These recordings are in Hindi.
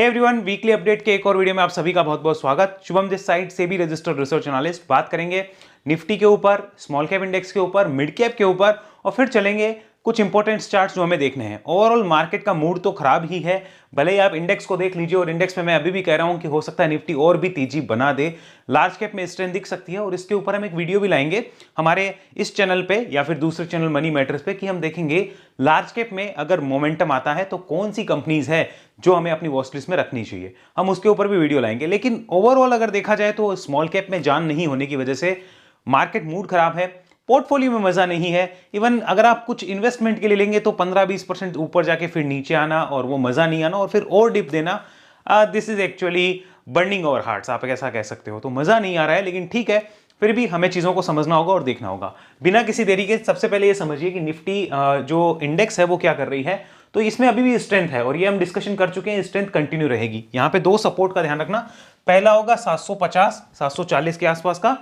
हे एवरीवन, वीकली अपडेट के एक और वीडियो में आप सभी का बहुत बहुत स्वागत। शुभम दिस साइड से भी रजिस्टर्ड रिसर्च एनालिस्ट। बात करेंगे निफ्टी के ऊपर, स्मॉल कैप इंडेक्स के ऊपर, मिड कैप के ऊपर और फिर चलेंगे कुछ इंपॉर्टेंट चार्ट्स जो हमें देखने हैं। ओवरऑल मार्केट का मूड तो खराब ही है, भले ही आप इंडेक्स को देख लीजिए और इंडेक्स में मैं अभी भी कह रहा हूं कि हो सकता है निफ्टी और भी तेजी बना दे, लार्ज कैप में स्ट्रेंथ दिख सकती है और इसके ऊपर हम एक वीडियो भी लाएंगे हमारे इस चैनल पे या फिर दूसरे चैनल मनी मैटर्स पे कि हम देखेंगे लार्ज कैप में अगर मोमेंटम आता है तो कौन सी कंपनीज है जो हमें अपनी वॉच लिस्ट में रखनी चाहिए, हम उसके ऊपर भी वीडियो लाएंगे। लेकिन ओवरऑल अगर देखा जाए तो स्मॉल कैप में जान नहीं होने की वजह से मार्केट मूड खराब है, पोर्टफोलियो में मजा नहीं है। इवन अगर आप कुछ इन्वेस्टमेंट के लिए लेंगे तो 15-20% ऊपर जाके फिर नीचे आना और वो मजा नहीं आना और फिर और डिप देना, this is actually burning our hearts, आप ऐसा कह सकते हो। तो मजा नहीं आ रहा है, लेकिन ठीक है, फिर भी हमें चीजों को समझना होगा और देखना होगा। बिना किसी देरी के सबसे पहले ये समझिए कि निफ्टी जो इंडेक्स है वो क्या कर रही है। तो इसमें अभी भी स्ट्रेंथ है और ये हम डिस्कशन कर चुके हैं, स्ट्रेंथ कंटिन्यू रहेगी। यहां पे दो सपोर्ट का ध्यान रखना, पहला होगा 750 740 के आसपास का,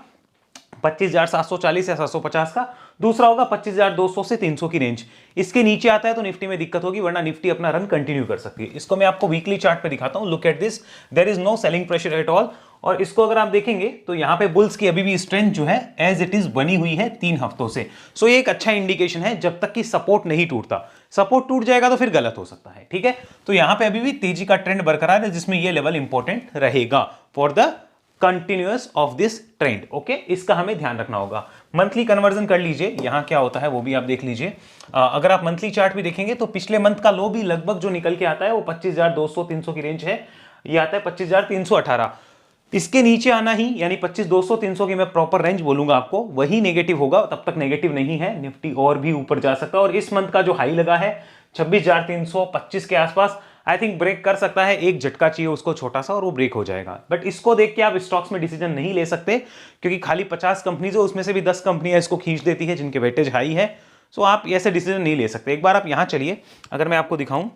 25,740 या 750 का। दूसरा होगा 25,200 से 300 की रेंज। इसके नीचे आता है तो निफ्टी में दिक्कत होगी, वरना निफ्टी अपना रन कंटिन्यू कर सकती है। इसको मैं आपको वीकली चार्ट पे दिखाता हूं। Look at this, there is no selling pressure at all. और इसको अगर आप देखेंगे तो यहां पे बुल्स की अभी भी स्ट्रेंथ जो है एज इट इज बनी हुई है 3 हफ्तों से। सो ये एक अच्छा इंडिकेशन है जब तक कि सपोर्ट नहीं टूटता। सपोर्ट टूट जाएगा तो फिर गलत हो सकता है, ठीक है। तो यहां पे अभी भी तेजी का ट्रेंड बरकरार है, जिसमें ये लेवल इंपॉर्टेंट रहेगा for the continuous of this trend. Okay, इसका हमें ध्यान रखना होगा। मंथली कन्वर्जन कर लीजिए, यहां क्या होता है वो भी आप देख लीजिए। अगर आप मंथली चार्ट भी देखेंगे तो पिछले मंथ का लो भी लगभग जो निकल के आता है वो 25,200-300 की रेंज है। ये आता है 25,318। इसके नीचे आना ही, यानी 25,200-300 की मैं प्रॉपर रेंज बोलूंगा आपको, वही नेगेटिव होगा। तब तक नेगेटिव नहीं है, निफ्टी और भी ऊपर जा सकता है। और इस मंथ का जो हाई लगा है 26,325 के आसपास, आई थिंक ब्रेक कर सकता है। एक झटका चाहिए उसको छोटा सा और वो ब्रेक हो जाएगा। बट इसको देख के आप स्टॉक्स में डिसीजन नहीं ले सकते, क्योंकि खाली 50 कंपनीज है, उसमें से भी 10 कंपनियां इसको खींच देती है जिनके वेटेज हाई है। सो आप ऐसे डिसीजन नहीं ले सकते। एक बार आप यहां चलिए, अगर मैं आपको दिखाऊं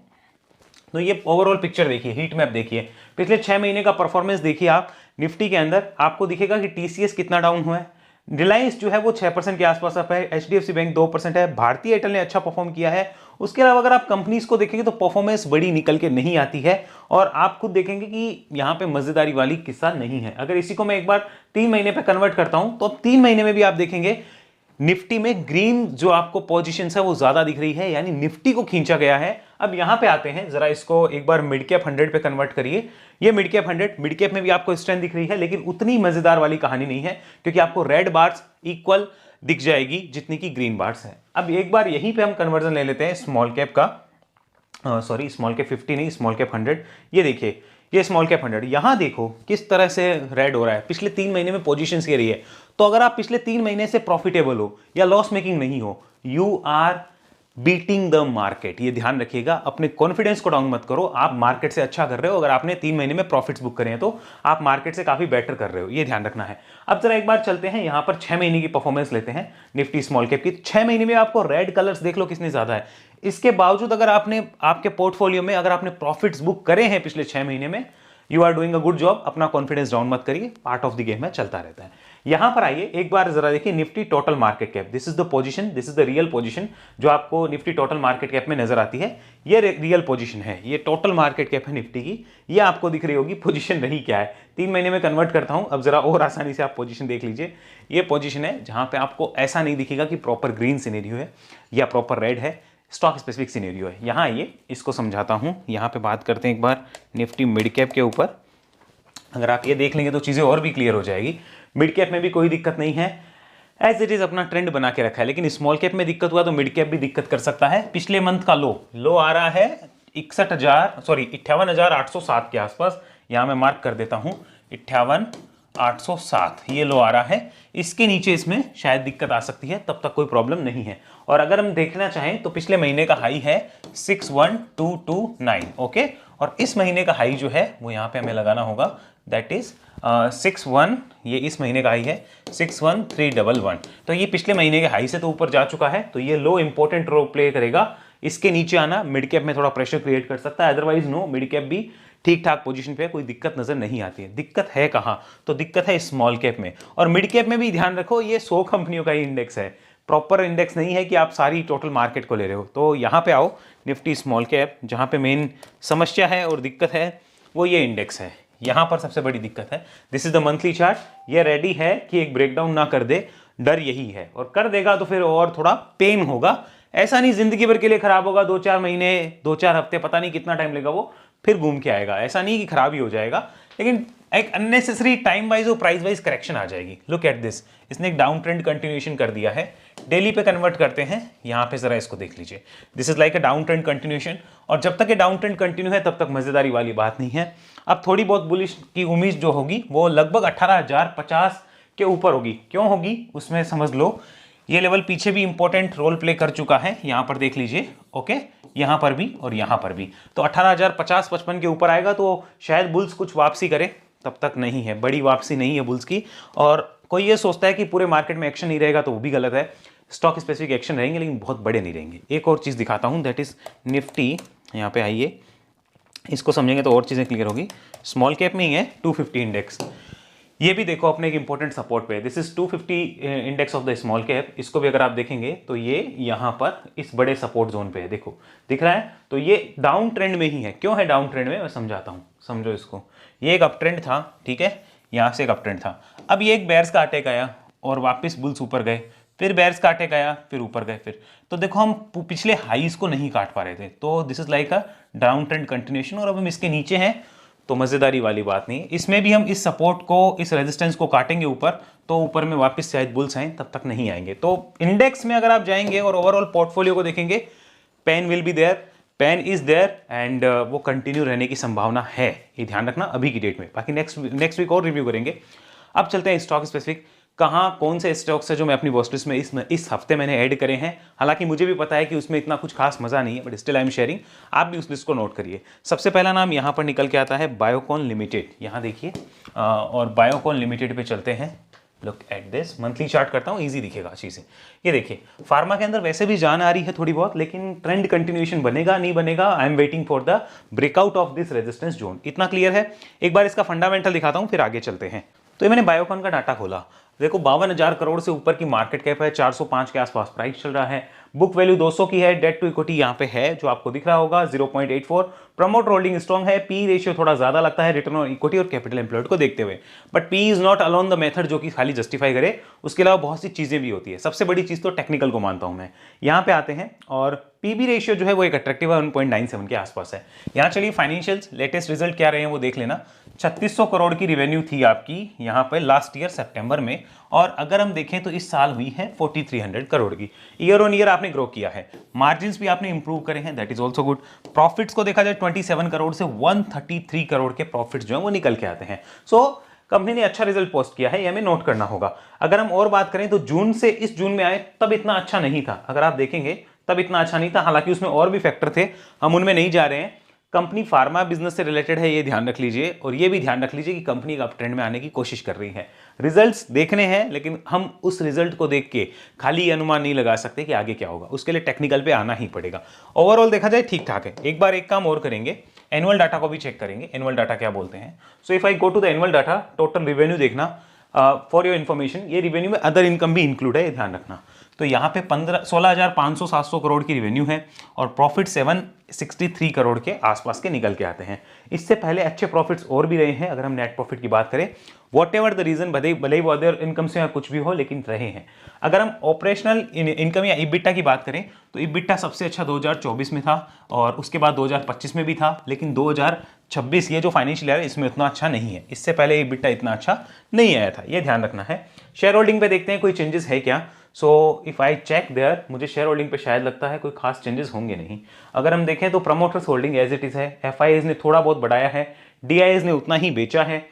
तो ये ओवरऑल पिक्चर देखिए, हीट मैप देखिए, पिछले 6 महीने का परफॉर्मेंस देखिए आप। निफ्टी के अंदर आपको दिखेगा कि टीसीएस कितना डाउन हुआ है। रिलायंस जो है वो 6% के आसपास है, एचडीएफसी बैंक 2% है, भारतीय एयरटेल ने अच्छा परफॉर्म किया है। उसके अलावा अगर आप कंपनीज को देखेंगे तो परफॉर्मेंस बड़ी निकल के नहीं आती है और आप खुद देखेंगे कि यहां पे मजेदारी वाली किस्सा नहीं है। अगर इसी को मैं एक बार 3 महीने पे कन्वर्ट करता हूं तो 3 महीने में भी आप देखेंगे निफ्टी में ग्रीन जो आपको पोजीशन है वो ज्यादा दिख रही है, यानी निफ्टी को खींचा गया है। अब यहां पे आते हैं, जरा इसको एक बार मिड कैप 100 पे कन्वर्ट करिए। ये मिड कैप 100, मिड कैप में भी आपको स्ट्रेंथ दिख रही है, लेकिन उतनी मजेदार वाली कहानी नहीं है, क्योंकि आपको रेड बार्स इक्वल दिख जाएगी जितनी की ग्रीन बार्स है। अब एक बार यहीं पे हम कन्वर्जन ले लेते हैं स्मॉल कैप का, सॉरी स्मॉल कैप 50 नहीं, स्मॉल कैप 100। ये देखिए, ये स्मॉल कैप 100, यहां देखो किस तरह से रेड हो रहा है। पिछले 3 महीने में पोजीशन के रही है। तो अगर आप पिछले 3 महीने से प्रॉफिटेबल हो या लॉस मेकिंग नहीं हो, you are beating the market. ये ध्यान रखिएगा, अपने कॉन्फिडेंस को डाउन मत करो। आप मार्केट से अच्छा कर रहे हो। अगर आपने 3 महीने में प्रॉफिट्स बुक करे हैं तो आप मार्केट से काफी बेटर कर रहे हो, ये ध्यान रखना है। अब जरा एक बार चलते हैं यहां पर 6 महीने की परफॉर्मेंस लेते हैं निफ्टी स्मॉल कैप की। 6 महीने में आपको रेड कलर्स देख लो कितने ज्यादा है। इसके बावजूद अगर आपने आपके पोर्टफोलियो में अगर आपने प्रॉफिट्स बुक करे हैं पिछले 6 महीने में, you are doing a good job. अपना कॉन्फिडेंस डाउन मत करिए, पार्ट ऑफ द गेम है, चलता रहता है। यहां पर आइए एक बार जरा देखिए Nifty total market cap. This is the position, this is the real position जो आपको निफ्टी टोटल मार्केट कैप में नजर आती है। ये रियल पोजीशन है, ये टोटल मार्केट कैप है निफ्टी की। ये आपको दिख रही होगी पोजीशन रही क्या है। 3 महीने में कन्वर्ट करता हूं, अब जरा और आसानी से आप पोजीशन देख लीजिए। ये पोजीशन है जहां पे आपको ऐसा नहीं दिखेगा कि प्रॉपर ग्रीन सिनेरियो है या प्रॉपर रेड है, स्टॉक स्पेसिफिक सिनेरियो है। यहां आइए, इसको समझाता हूं। यहां पे बात करते हैं एक बार निफ्टी मिड कैप के ऊपर। अगर आप ये देख लेंगे तो चीजें और भी क्लियर हो जाएगी। मिड कैप में भी कोई दिक्कत नहीं है, एज इट इज अपना ट्रेंड बना के रखा है। लेकिन स्मॉल कैप में दिक्कत हुआ तो मिड कैप भी दिक्कत कर सकता है। पिछले मंथ का लो आ रहा है 58,807 के आसपास। यहां मैं मार्क कर देता हूं 58,807, ये लो आ रहा है। इसके नीचे इसमें शायद दिक्कत आ सकती है, तब तक कोई प्रॉब्लम नहीं है। और अगर हम देखना चाहें तो पिछले महीने का हाई है 61,229, ओके। और इस महीने का हाई जो है वो यहां पे हमें लगाना होगा, दैट इज 61, ये इस महीने का हाई है 61,311। तो ये पिछले महीने के हाई से तो ऊपर जा चुका है, तो ये लो इंपॉर्टेंट रोल प्ले करेगा। इसके नीचे आना मिड कैप में थोड़ा प्रेशर क्रिएट कर सकता है, अदरवाइज नो, मिड कैप भी ठीक ठाक पोजीशन पे, कोई दिक्कत नजर नहीं आती है। दिक्कत है कहां? तो दिक्कत है स्मॉल कैप में। और मिड कैप में भी ध्यान रखो, ये 100 कंपनियों का ही इंडेक्स है, प्रॉपर इंडेक्स नहीं है कि आप सारी टोटल मार्केट को ले रहे हो। तो यहां पे आओ निफ्टी स्मॉल कैप, जहां पे मेन समस्या है और दिक्कत है वो ये इंडेक्स है। यहाँ पर सबसे बड़ी दिक्कत है, this is the monthly chart, ये रेडी है कि एक ब्रेकडाउन ना कर दे, डर यही है, और कर देगा तो फिर और थोड़ा पेन होगा। ऐसा नहीं जिंदगी भर के लिए खराब होगा, 2-4 महीने 2-4 हफ्ते, पता नहीं कितना टाइम लगेगा, वो फिर घूम के आएगा। ऐसा नहीं कि खराब ही हो जाएगा, लेकिन एक अननेसेसरी टाइम वाइज और प्राइस वाइज करेक्शन आ जाएगी। लुक एट दिस, इसने एक डाउन ट्रेंड कंटिन्यूएशन कर दिया है। डेली पे कन्वर्ट करते हैं, यहाँ पे जरा इसको देख लीजिए, this is like a down trend continuation, और जब तक ये डाउन ट्रेंड कंटिन्यू है तब तक मजेदारी वाली बात नहीं है। अब थोड़ी बहुत बुलिश की उम्मीद जो होगी वो लगभग 18,050 के ऊपर होगी। क्यों होगी उसमें समझ लो, ये लेवल पीछे भी इंपॉर्टेंट रोल प्ले कर चुका है, यहां पर देख लीजिए, ओके, यहां पर भी और यहां पर भी। तो 18,050-55 के ऊपर आएगा तो शायद बुल्स कुछ वापसी करे, तब तक नहीं है, बड़ी वापसी नहीं है बुल्स की। और कोई ये सोचता है कि पूरे मार्केट में एक्शन नहीं रहेगा, तो वो भी गलत है। स्टॉक स्पेसिफिक एक्शन रहेंगे लेकिन बहुत बड़े नहीं रहेंगे। एक और चीज दिखाता हूं, दैट इज निफ्टी। यहाँ पे आइए, इसको समझेंगे तो और चीजें क्लियर होगी। स्मॉल कैप में ही है 250 इंडेक्स, ये भी देखो अपने एक इंपॉर्टेंट सपोर्ट पे है। This is 250 index of the small cap. इसको भी अगर आप देखेंगे तो ये यहाँ पर इस बड़े सपोर्ट जोन पे है, देखो दिख रहा है। तो ये डाउन ट्रेंड में ही है। क्यों है डाउन ट्रेंड में, मैं समझाता हूँ, समझो इसको। ये एक अप ट्रेंड था, ठीक है, यहाँ से एक अप ट्रेंड था। अब ये एक बेयर्स का अटैक आया और वापस बुल्स ऊपर गए, फिर बेयर्स का अटैक आया, फिर ऊपर गए। फिर तो देखो हम पिछले हाईज को नहीं काट पा रहे थे, तो this is like a down trend continuation. और अब हम इसके नीचे हैं तो मजेदारी वाली बात नहीं। इसमें भी हम इस सपोर्ट को, इस रेजिस्टेंस को काटेंगे ऊपर, तो ऊपर में वापस शायद बुल्स आए, तब तक नहीं आएंगे। तो इंडेक्स में अगर आप जाएंगे और ओवरऑल पोर्टफोलियो को देखेंगे, pain will be there, pain is there, and वो कंटिन्यू रहने की संभावना है, ये ध्यान रखना अभी की डेट में। बाकी नेक्स्ट वीक और रिव्यू करेंगे। अब चलते हैं स्टॉक स्पेसिफिक, कहाँ कौन से स्टॉक्स है जो मैं अपनी वॉच लिस्ट में इस हफ्ते मैंने ऐड करे हैं। हालांकि मुझे भी पता है कि उसमें इतना कुछ खास मजा नहीं है, but still I am sharing, आप भी उस लिस्ट को नोट करिए। सबसे पहला नाम यहाँ पर निकल के आता है बायोकॉन लिमिटेड, यहाँ देखिए, और बायोकॉन लिमिटेड पे चलते हैं। Look at this, monthly chart करता हूँ, इजी दिखेगा अच्छी से। ये देखिए, फार्मा के अंदर वैसे भी जान आ रही है थोड़ी बहुत, लेकिन ट्रेंड कंटिन्यूएशन बनेगा नहीं बनेगा, I am waiting for the breakout of this resistance zone, इतना क्लियर है। एक बार इसका फंडामेंटल दिखाता हूँ, फिर आगे चलते हैं। तो ये मैंने बायोकॉन का डाटा खोला, देखो 52,000 करोड़ से ऊपर की मार्केट कैप है, 405 के आसपास प्राइस चल रहा है, बुक वैल्यू 200 की है, डेट टू इक्विटी यहाँ पे है जो आपको दिख रहा होगा 0.84, प्रमोट होल्डिंग स्ट्रॉन्ग है, पी रेशियो थोड़ा ज्यादा लगता है रिटर्न ऑन इक्विटी और कैपिटल एम्प्लॉयड को देखते हुए, but P is not alone the method जो कि खाली जस्टिफाई करे, उसके अलावा बहुत सी चीजें भी होती है। सबसे बड़ी चीज तो टेक्निकल को मानता हूं मैं। यहाँ पे आते हैं और पीबी रेशियो जो है वो एक अट्रैक्टिव है, 1.97 के आसपास है। यहाँ चलिए फाइनेंशियल्स लेटेस्ट रिजल्ट क्या रहे हैं वो देख लेना। 3600 करोड़ की रिवेन्यू थी आपकी यहाँ पे लास्ट ईयर सितंबर में, और अगर हम देखें तो इस साल हुई है 4300 करोड़ की। ईयर ऑन ईयर आपने ग्रो किया है, मार्जिन्स भी आपने इंप्रूव करे हैं, that is also good. Profits को देखा जाए 27 करोड़ से 133 करोड़ के प्रॉफिट्स जो है वो निकल के आते हैं। सो कंपनी ने अच्छा रिजल्ट पोस्ट किया है, ये हमें नोट करना होगा। अगर हम और बात करें तो जून से इस जून में आए तब इतना अच्छा नहीं था, अगर आप देखेंगे तब इतना अच्छा नहीं था। हालांकि उसमें और भी फैक्टर थे, हम उनमें नहीं जा रहे हैं। कंपनी फार्मा बिजनेस से रिलेटेड है, ये ध्यान रख लीजिए, और ये भी ध्यान रख लीजिए कि कंपनी का अप ट्रेंड में आने की कोशिश कर रही है। रिजल्ट्स देखने हैं, लेकिन हम उस रिजल्ट को देख के खाली अनुमान नहीं लगा सकते कि आगे क्या होगा, उसके लिए टेक्निकल पे आना ही पड़ेगा। ओवरऑल देखा जाए ठीक ठाक है। एक बार एक काम और करेंगे, एनुअल डाटा को भी चेक करेंगे, एनुअल डाटा क्या बोलते हैं। So if I go to the annual data, total revenue देखना, फॉर योर इन्फॉर्मेशन, ये रिवेन्यू में अदर इनकम भी इंक्लूड है, ये ध्यान रखना। तो यहाँ पे 16,500-700 करोड़ की रिवेन्यू है, और प्रॉफिट 763 करोड़ के आसपास के निकल के आते हैं। इससे पहले अच्छे प्रॉफिट्स और भी रहे हैं, अगर हम नेट प्रॉफिट की बात करें, वॉट एवर द रीजन, भले ही अदर इनकम से कुछ भी हो, लेकिन रहे हैं। अगर हम ऑपरेशनल इनकम या इबिटा की बात करें तो इबिटा सबसे अच्छा 2024 में था, और उसके बाद 2025 में भी था, लेकिन 2026 ये जो फाइनेंशियल ईयर है इसमें इतना अच्छा नहीं है। इससे पहले इबिटा इतना अच्छा नहीं आया था, ये ध्यान रखना है। शेयर होल्डिंग पे देखते हैं कोई चेंजेस है क्या। So if I check there, मुझे शेयर होल्डिंग पे शायद लगता है कोई खास चेंजेस होंगे नहीं। अगर हम देखें तो promoters holding as it is है, एफआईआईज ने थोड़ा बहुत बढ़ाया है, डीआईएज ने उतना ही बेचा है,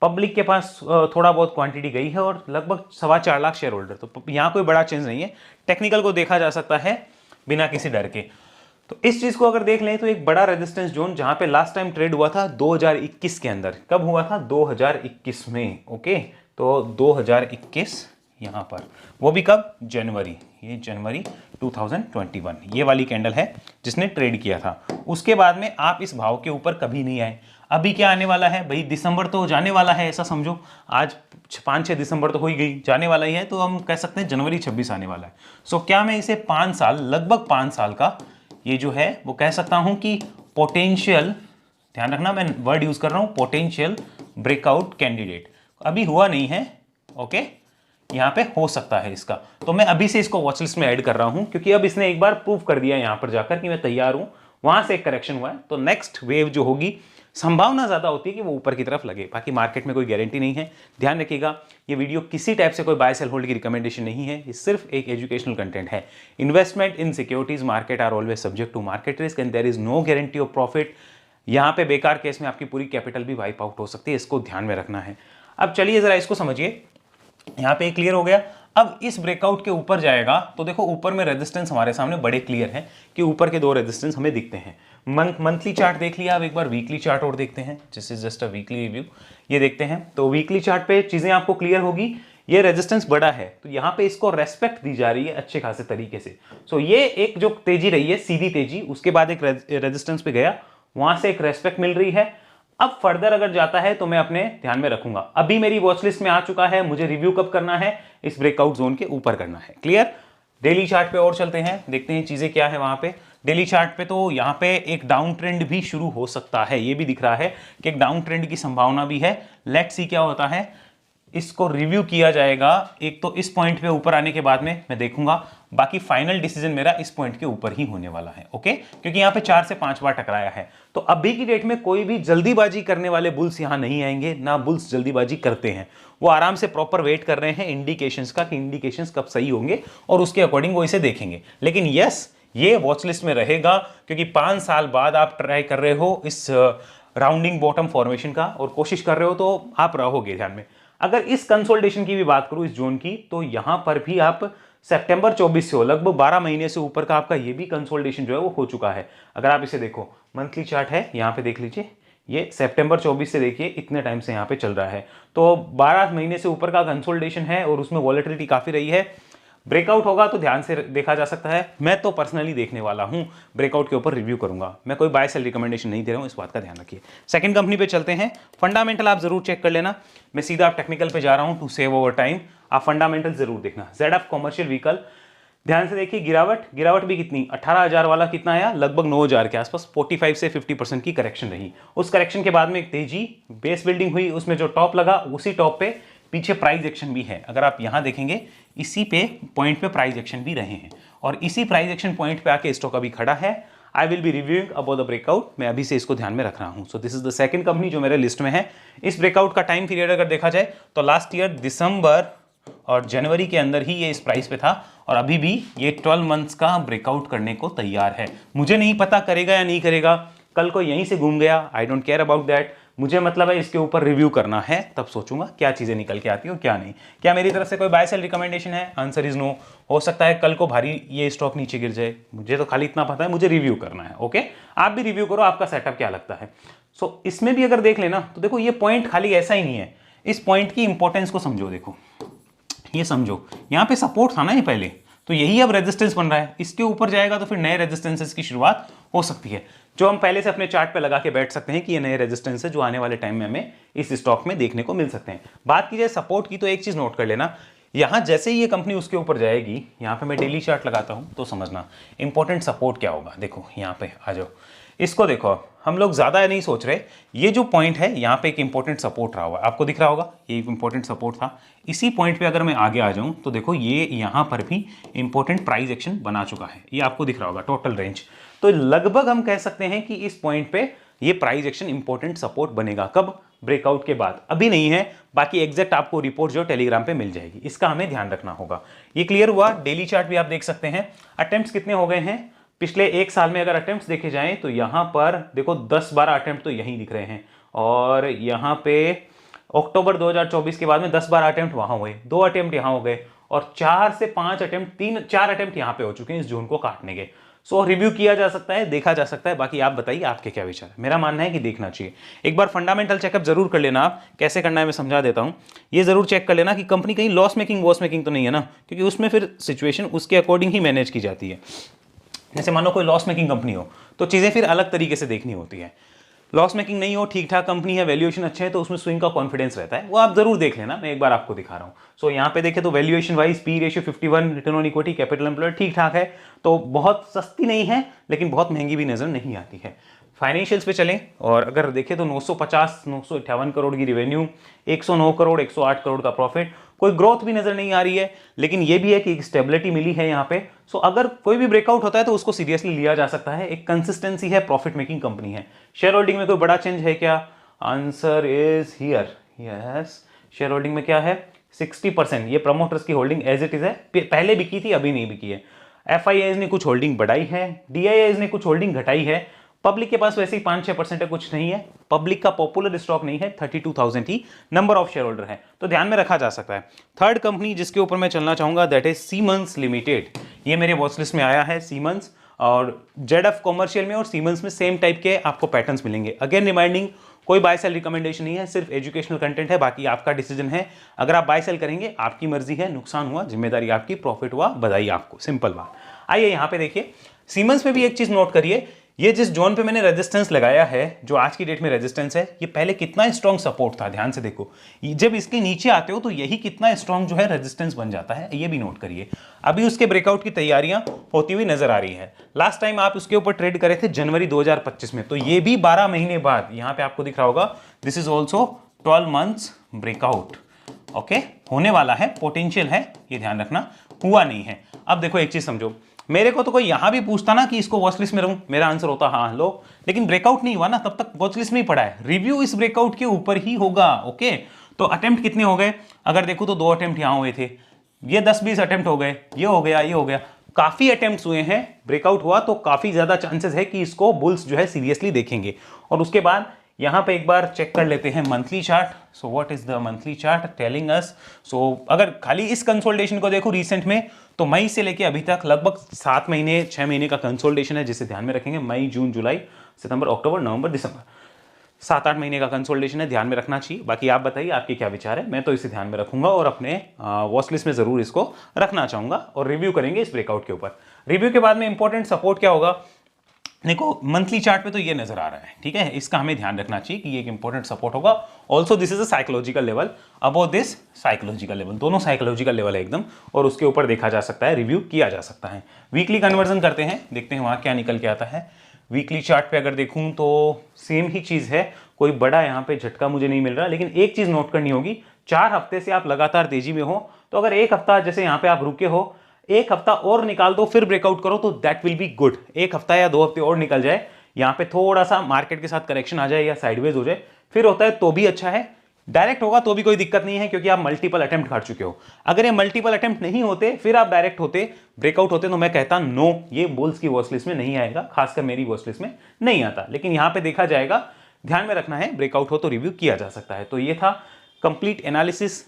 पब्लिक के पास थोड़ा बहुत क्वांटिटी गई है, और लगभग 4.25 लाख शेयर होल्डर। तो यहाँ कोई बड़ा चेंज नहीं है, टेक्निकल को देखा जा सकता है बिना किसी डर के। तो इस चीज को अगर देख लें तो एक बड़ा रेजिस्टेंस जोन जहां पे लास्ट टाइम ट्रेड हुआ था 2021 के अंदर, कब हुआ था 2021 में, ओके, तो 2021 यहां पर, वो भी कब, जनवरी, ये जनवरी 2021, ये वाली कैंडल है जिसने ट्रेड किया था। उसके बाद में आप इस भाव के ऊपर कभी नहीं आए। अभी क्या आने वाला है भाई, दिसंबर तो जाने वाला है, ऐसा समझो, आज 5-6 दिसंबर तो हो ही गई, जाने वाला ही है, तो हम कह सकते हैं जनवरी 26 आने वाला है। सो क्या मैं इसे 5 साल, लगभग 5 साल का ये जो है वो कह सकता हूं कि पोटेंशियल ध्यान रखना मैं वर्ड यूज कर रहा हूं पोटेंशियल ब्रेकआउट कैंडिडेट, अभी हुआ नहीं है, ओके, यहां पे हो सकता है इसका, तो मैं अभी से इसको वॉच लिस्ट में ऐड कर रहा हूं क्योंकि अब इसने एक बार प्रूव कर दिया यहां पर जाकर कि मैं तैयार हूं, वहां से एक करेक्शन हुआ है, तो नेक्स्ट वेव जो होगी संभावना ज्यादा होती है कि वो ऊपर की तरफ लगे, बाकी मार्केट में कोई गारंटी नहीं है। ध्यान रखिएगा ये वीडियो किसी टाइप से कोई बाय सेल होल्ड की रिकमेंडेशन नहीं है, ये सिर्फ एक एजुकेशनल कंटेंट है। Investment in securities market are always subject to market risk and there is no guarantee of profit. यहां पे बेकार केस में आपकी पूरी कैपिटल भी वाइप आउट हो सकती है, इसको ध्यान में रखना है। अब चलिए जरा इसको समझिए, यहां पे क्लियर हो गया। अब इस ब्रेकआउट के ऊपर जाएगा तो देखो ऊपर में रेजिस्टेंस हमारे सामने बड़े क्लियर हैं कि ऊपर के दो रेजिस्टेंस हमें दिखते हैं। मंथली चार्ट देख लिया, अब एक बार वीकली चार्ट और देखते हैं, this is just a weekly review, ये देखते हैं। तो वीकली चार्ट पे चीजें आपको क्लियर होगी, ये रेजिस्टेंस बड़ा है तो यहां पे इसको रेस्पेक्ट दी जा रही है अच्छे खासे तरीके से। सो ये एक जो तेजी रही है सीधी तेजी, उसके बाद एक रेजिस्टेंस पे गया, वहां से एक रेस्पेक्ट मिल रही है। अब फर्दर अगर जाता है तो मैं अपने ध्यान में रखूंगा। अभी मेरी वॉच लिस्ट में आ चुका है, मुझे रिव्यू कब करना है, इस ब्रेकआउट जोन के ऊपर करना है। क्लियर। डेली चार्ट पे और चलते हैं, देखते हैं चीजें क्या है वहां पे। डेली चार्ट पे तो यहाँ पे एक डाउन ट्रेंड भी शुरू हो सकता है, ये भी दिख रहा है कि एक डाउन ट्रेंड की संभावना भी है। लेट्स सी क्या होता है, इसको रिव्यू किया जाएगा। एक तो इस पॉइंट पे ऊपर आने के बाद में मैं देखूंगा, बाकी फाइनल डिसीजन मेरा इस पॉइंट के ऊपर ही होने वाला है, ओके, क्योंकि यहाँ पे 4 से 5 बार टकराया है। तो अभी की डेट में कोई भी जल्दीबाजी करने वाले बुल्स यहाँ नहीं आएंगे, ना बुल्स जल्दीबाजी करते हैं, वो आराम से प्रॉपर वेट कर रहे हैं इंडिकेशंस का कि इंडिकेशंस कब सही होंगे और उसके अकॉर्डिंग वो इसे देखेंगे। लेकिन यस, ये वॉच लिस्ट में रहेगा क्योंकि 5 साल बाद आप ट्राई कर रहे हो इस राउंडिंग बॉटम फॉर्मेशन का और कोशिश कर रहे हो, तो आप रहोगे ध्यान में। अगर इस कंसोलिडेशन की भी बात करूं इस जोन की, तो यहां पर भी आप सितंबर 24 से हो, लगभग 12 महीने से ऊपर का आपका ये भी कंसोलिडेशन जो है वो हो चुका है। अगर आप इसे देखो, मंथली चार्ट है, यहां पे देख लीजिए, ये सितंबर 24 से देखिए इतने टाइम से यहां पे चल रहा है, तो 12 महीने से ऊपर का कंसोलिडेशन है और उसमें वॉलेटिलिटी काफी रही है। ब्रेकआउट होगा तो ध्यान से देखा जा सकता है, मैं तो पर्सनली देखने वाला हूं, ब्रेकआउट के ऊपर रिव्यू करूंगा, मैं कोई बाय सेल रिकमेंडेशन नहीं दे रहा हूं, इस बात का ध्यान रखिए। सेकंड कंपनी पे चलते हैं। फंडामेंटल आप जरूर चेक कर लेना, मैं सीधा आप टेक्निकल पे जा रहा हूं टू सेव ओवर टाइम, आप फंडामेंटल जरूर देखना। ZF कमर्शियल व्हीकल, ध्यान से देखिए, गिरावट भी कितनी, 18,000 वाला कितना आया, लगभग 9,000 के आसपास, 45 से 50% की करेक्शन रही। उस करेक्शन के बाद में एक तेजी, बेस बिल्डिंग हुई, उसमें जो टॉप लगा उसी टॉप पे पीछे प्राइस एक्शन भी है। अगर आप यहां देखेंगे, इसी पे पॉइंट पे प्राइस एक्शन भी रहे हैं और इसी प्राइस एक्शन पॉइंट पे आके स्टॉक अभी खड़ा है। I will be reviewing about the breakout, मैं अभी से इसको ध्यान में रख रहा हूं। So this is the second company जो मेरे लिस्ट में है। इस ब्रेकआउट का टाइम पीरियड अगर देखा जाए तो लास्ट ईयर दिसंबर और जनवरी के अंदर ही ये इस प्राइस पे था और अभी भी ये 12 मंथ्स का ब्रेकआउट करने को तैयार है। मुझे नहीं पता करेगा या नहीं करेगा, कल को यहीं से घूम गया, I don't care about that. मुझे मतलब है इसके ऊपर रिव्यू करना है, तब सोचूंगा क्या चीजें निकल के आती है और क्या नहीं। क्या मेरी तरफ से कोई बाय सेल रिकमेंडेशन है? Answer is no. हो सकता है कल को भारी ये स्टॉक नीचे गिर जाए, मुझे तो खाली इतना पता है, मुझे रिव्यू करना है, ओके। आप भी रिव्यू करो, आपका सेटअप क्या लगता है। सो इसमें भी अगर देख लेना तो देखो, ये पॉइंट खाली ऐसा ही नहीं है, इस पॉइंट की इंपॉर्टेंस को समझो। देखो ये समझो, यहां पे सपोर्ट था ना ये पहले, तो यही अब रेजिस्टेंस बन रहा है, इसके ऊपर जाएगा तो फिर नए रेजिस्टेंसेस की शुरुआत हो सकती है, जो हम पहले से अपने चार्ट पे लगा के बैठ सकते हैं कि ये नए रेजिस्टेंस है जो आने वाले टाइम में हमें इस स्टॉक में देखने को मिल सकते हैं। बात की जाए सपोर्ट की, तो एक चीज नोट कर लेना, यहां जैसे ही ये कंपनी उसके ऊपर जाएगी, यहां पे मैं डेली चार्ट लगाता हूं तो समझना इंपॉर्टेंट सपोर्ट क्या होगा। देखो यहां पे आ जाओ, इसको देखो, हम लोग ज्यादा नहीं सोच रहे, ये जो पॉइंट है यहाँ पे एक इंपॉर्टेंट सपोर्ट रहा हुआ है, आपको दिख रहा होगा, ये एक इंपॉर्टेंट सपोर्ट था। इसी पॉइंट पे अगर मैं आगे आ जाऊं तो देखो ये यहाँ पर भी इंपॉर्टेंट प्राइस एक्शन बना चुका है, ये आपको दिख रहा होगा टोटल रेंज। तो लगभग हम कह सकते हैं कि इस पॉइंट पे ये प्राइस एक्शन इंपॉर्टेंट सपोर्ट बनेगा। कब? ब्रेकआउट के बाद, अभी नहीं है, बाकी एग्जैक्ट आपको रिपोर्ट जो टेलीग्राम पे मिल जाएगी, इसका हमें ध्यान रखना होगा। ये क्लियर हुआ। डेली चार्ट भी आप देख सकते हैं, अटेम्प्ट्स कितने हो गए हैं पिछले एक साल में। अगर अटेम्प्ट्स देखे जाएं तो यहां पर देखो 10-12 अटेम्प्ट तो यहीं दिख रहे हैं, और यहां पे अक्टूबर 2024 के बाद में 10-12 अटेम्प्ट वहां हुए, 2 अटेम्प्ट यहां हो गए, और 4 से 5 अटेम्प्ट, 3-4 अटेम्प्ट यहां पे हो चुके हैं इस जोन को काटने के। सो रिव्यू किया जा सकता है, देखा जा सकता है, बाकी आप बताइए आपके क्या विचार। मेरा मानना है कि देखना चाहिए। एक बार फंडामेंटल चेकअप जरूर कर लेना, आप कैसे करना है मैं समझा देता हूं। ये जरूर चेक कर लेना कि कंपनी कहीं लॉस मेकिंग तो नहीं है ना, क्योंकि उसमें फिर सिचुएशन उसके अकॉर्डिंग ही मैनेज की जाती है। जैसे मान लो कोई लॉस मेकिंग कंपनी हो तो चीज़ें फिर अलग तरीके से देखनी होती है। लॉस मेकिंग नहीं हो, ठीक ठाक कंपनी है, वैल्यूएशन अच्छे है, तो उसमें स्विंग का कॉन्फिडेंस रहता है, वो आप जरूर देख लेना। मैं एक बार आपको दिखा रहा हूँ। सो यहाँ पे देखें तो valuation wise P ratio 51, return on equity, capital employed ठीक ठाक है, तो बहुत सस्ती नहीं है लेकिन बहुत महंगी भी नजर नहीं आती है। फाइनेंशियल्स पे चलें और अगर देखें तो 958 करोड़ की रेवेन्यू, 109 करोड़ 108 करोड़ का प्रॉफिट, कोई ग्रोथ भी नजर नहीं आ रही है, लेकिन ये भी है कि एक स्टेबिलिटी मिली है यहाँ पे। सो अगर कोई भी ब्रेकआउट होता है तो उसको सीरियसली लिया जा सकता है। एक कंसिस्टेंसी है, प्रॉफिट मेकिंग कंपनी है। शेयर होल्डिंग में कोई बड़ा चेंज है क्या? Answer is here, yes. Share holding में क्या है? 60%। ये प्रमोटर्स की होल्डिंग एज इट इज है, पहले बिकी थी, अभी नहीं बिकी है। FIIs ने कुछ होल्डिंग बढ़ाई है, DIIs ने कुछ होल्डिंग घटाई है। पब्लिक के पास वैसे ही 5-6% है, कुछ नहीं है। पब्लिक का पॉपुलर स्टॉक नहीं है, 32,000 ही नंबर ऑफ शेयर होल्डर है, तो ध्यान में रखा जा सकता है। थर्ड कंपनी जिसके ऊपर मैं चलना चाहूंगा दैट इज सीमेंस लिमिटेड। ये मेरे वॉच लिस्ट में आया है सीमेंस, और ZF कॉमर्शियल में और सीमेंस में सेम टाइप के आपको पैटर्न्स मिलेंगे। अगेन रिमाइंडिंग, कोई बाय सेल रिकमेंडेशन नहीं है, सिर्फ एजुकेशनल कंटेंट है, बाकी आपका डिसीजन है। अगर आप बाय सेल करेंगे आपकी मर्जी है, नुकसान हुआ जिम्मेदारी आपकी, प्रॉफिट हुआ बधाई आपको, सिंपल बात। आइए यहाँ पे देखिए, सीमेंस में भी एक चीज नोट करिए, ये जिस जोन पे मैंने रेजिस्टेंस लगाया है, जो आज की डेट में रेजिस्टेंस है, ये पहले कितना स्ट्रॉन्ग सपोर्ट था, ध्यान से देखो। जब इसके नीचे आते हो तो यही कितना स्ट्रॉन्ग जो है रेजिस्टेंस बन जाता है, ये भी नोट करिए। अभी उसके ब्रेकआउट की तैयारियां होती हुई नजर आ रही है। लास्ट टाइम आप उसके ऊपर ट्रेड करे थे जनवरी 2025 में, तो ये भी 12 महीने बाद, यहां पे आपको दिख रहा होगा, this is also 12 months breakout. Okay, होने वाला है, पोटेंशियल है, ये ध्यान रखना, हुआ नहीं है। अब देखो एक चीज समझो, मेरे को तो कोई यहां भी पूछता ना कि इसको वॉच लिस्ट में रहूं, मेरा आंसर होता हाँ लो, लेकिन ब्रेकआउट नहीं हुआ ना, तब तक वॉच लिस्ट में ही पड़ा है। रिव्यू इस ब्रेकआउट के ऊपर ही होगा। ओके, तो अटेम्प्ट कितने हो गए? अगर देखो तो 2 अटेम्प्ट यहां हुए थे, ये 10-20 अटेम्प्ट हो गए, ये हो गया, ये हो गया, काफी अटेम्प्ट हुए हैं। ब्रेकआउट हुआ तो काफी ज्यादा चांसेस है कि इसको बुल्स जो है सीरियसली देखेंगे। और उसके बाद यहां पे एक बार चेक कर लेते हैं monthly chart. So what is the monthly chart telling us? So अगर खाली इस कंसोलिडेशन को देखो रिसेंट में, तो मई से लेके अभी तक लगभग 7 महीने 6 महीने का कंसोलिडेशन है, जिसे ध्यान में रखेंगे। मई, जून, जुलाई, सितंबर, अक्टूबर, नवंबर, दिसंबर, 7-8 महीने का कंसोलिडेशन है, ध्यान में रखना चाहिए। बाकी आप बताइए आपके क्या विचार है, मैं तो इसे ध्यान में रखूंगा और अपने वॉच लिस्ट में जरूर इसको रखना चाहूंगा, और रिव्यू करेंगे इस ब्रेकआउट के ऊपर। रिव्यू के बाद में इंपॉर्टेंट सपोर्ट क्या होगा? देखो मंथली चार्ट पे तो ये नजर आ रहा है, ठीक है, इसका हमें ध्यान रखना चाहिए कि ये एक इंपॉर्टेंट सपोर्ट होगा। Also this is a psychological level, about this psychological level, दोनों साइकोलॉजिकल लेवल है एकदम, और उसके ऊपर देखा जा सकता है, रिव्यू किया जा सकता है। वीकली कन्वर्जन करते हैं, देखते हैं वहां क्या निकल के आता है। वीकली चार्ट पे अगर देखूं तो सेम ही चीज है, कोई बड़ा यहाँ पे झटका मुझे नहीं मिल रहा, लेकिन एक चीज नोट करनी होगी, 4 हफ्ते से आप लगातार तेजी में हो, तो अगर एक हफ्ता जैसे यहाँ पे आप रुके हो, एक हफ्ता और निकाल दो फिर ब्रेकआउट करो, तो दैट विल बी गुड। एक हफ्ता या 2 हफ्ते और निकल जाए, यहाँ पे थोड़ा सा मार्केट के साथ करेक्शन आ जाए या साइडवेज हो जाए, फिर होता है तो भी अच्छा है। डायरेक्ट होगा तो भी कोई दिक्कत नहीं है, क्योंकि आप मल्टीपल अटेम्प्ट कर चुके हो। अगर ये मल्टीपल अटेम्प्ट नहीं होते, फिर आप डायरेक्ट होते, ब्रेकआउट होते, तो मैं कहता नो, ये बुल्स की वॉच लिस्ट में नहीं आएगा, खासकर मेरी वॉच लिस्ट में नहीं आता। लेकिन यहां पे देखा जाएगा, ध्यान में रखना है, ब्रेकआउट हो तो रिव्यू किया जा सकता है। तो ये था कंप्लीट एनालिसिस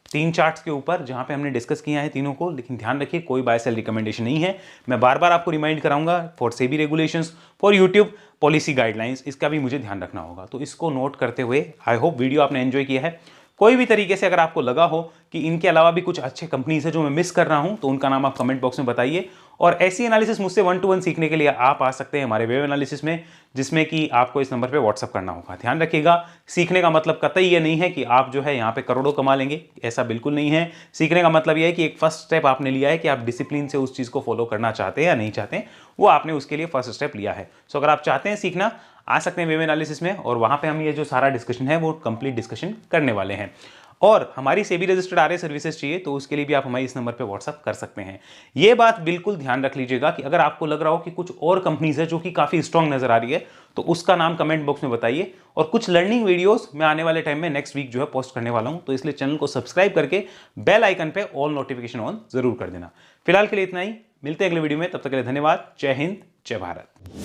3 चार्ट्स के ऊपर, जहां पे हमने डिस्कस किया है तीनों को। लेकिन ध्यान रखिए, कोई बाय सेल रिकमेंडेशन नहीं है। मैं बार बार आपको रिमाइंड कराऊंगा, for SEBI regulations, for YouTube policy guidelines, इसका भी मुझे ध्यान रखना होगा। तो इसको नोट करते हुए आई होप वीडियो आपने एंजॉय किया है। कोई भी तरीके से अगर आपको लगा हो कि इनके अलावा भी कुछ अच्छे कंपनीज है जो मैं मिस कर रहा हूं, तो उनका नाम आप कमेंट बॉक्स में बताइए। और ऐसी एनालिसिस मुझसे 1-to-1 सीखने के लिए आप आ सकते हैं हमारे वेब एनालिसिस में, जिसमें कि आपको इस नंबर पे व्हाट्सअप करना होगा। ध्यान रखिएगा, सीखने का मतलब कतई ये नहीं है कि आप जो है यहाँ पे करोड़ों कमा लेंगे, ऐसा बिल्कुल नहीं है। सीखने का मतलब ये है कि एक फर्स्ट स्टेप आपने लिया है कि आप डिसिप्लिन से उस चीज़ को फॉलो करना चाहते हैं या नहीं चाहते हैं, वो आपने उसके लिए फर्स्ट स्टेप लिया है। सो अगर आप चाहते हैं सीखना, आ सकते हैं वेब एनालिसिस में, और वहाँ पे हम ये जो सारा डिस्कशन है वो कंप्लीट डिस्कशन करने वाले हैं। और हमारी सेबी रजिस्टर्ड आरए सर्विसेज चाहिए तो उसके लिए भी आप हमारे इस नंबर पे व्हाट्सअप कर सकते हैं। ये बात बिल्कुल ध्यान रख लीजिएगा कि अगर आपको लग रहा हो कि कुछ और कंपनीज है जो कि काफी स्ट्रांग नजर आ रही है, तो उसका नाम कमेंट बॉक्स में बताइए। और कुछ लर्निंग वीडियोस मैं आने वाले टाइम में नेक्स्ट वीक जो है पोस्ट करने वाला हूं, तो इसलिए चैनल को सब्सक्राइब करके बेल आइकन पे ऑल नोटिफिकेशन ऑन जरूर कर देना। फिलहाल के लिए इतना ही, मिलते हैं अगले वीडियो में, तब तक के लिए धन्यवाद। जय हिंद, जय भारत।